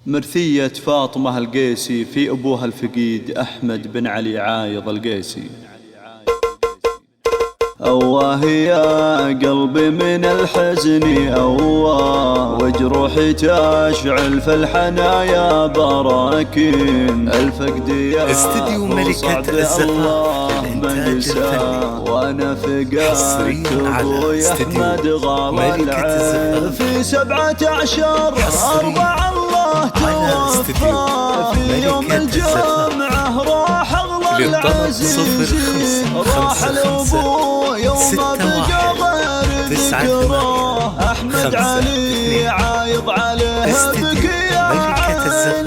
مرثية فاطمة القيسي في أبوها الفقيد أحمد بن علي عايض القيسي. أواه يا قلبي من الحزن أواه، وجروحي تشعل في الحنايا براكين. الفقد يا استديو ملكة الزفاف للإنتاج الفني، وأنا فقدت أبوي أحمد غالى العين في 17 4 الله توفى في يوم الجمعة. راح أغلى العزيز راح الأبو يوم بقى غير ذكره. أحمد علي عايض عليه بقيا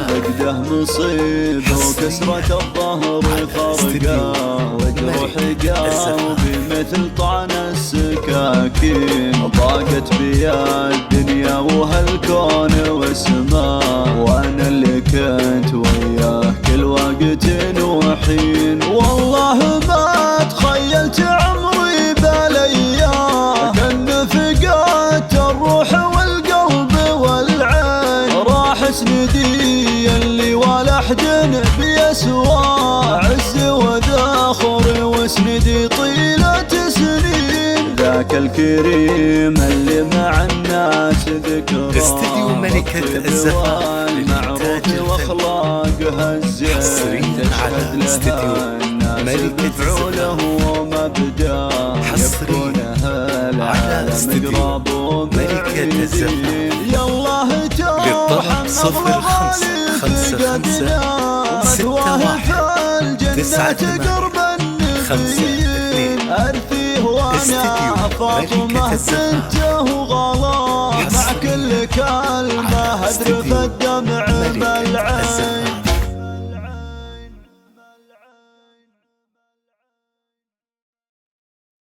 فقده مصيبه وكسرة الظهر فرقه، وجروح قلبي مثل طعن السكاكين. ضاقت بي الدنيا وهالكون والسماء، وانا اللي كنت وياه كل وقت وحين. والله ما تخيلت عمري بالايام كأن فقدت الروح والقلب والعين. راح سندي اللي ولا حد بيسوى، عز وذاخر وسندي طيلة سنين. ذاك الكريم اللي مع الناس ذكره، استديو ملكة الزفاف للإنتاج واخلاقها الزين. تشهد لها ملكة فعوله ومبدا، حصريا على استديو ملكة الزفاف. يالله للطلب 05 55 61 98 52. أرثيه وانا فاطمة بنته غلا، مع كل كلمة هدرف الدمع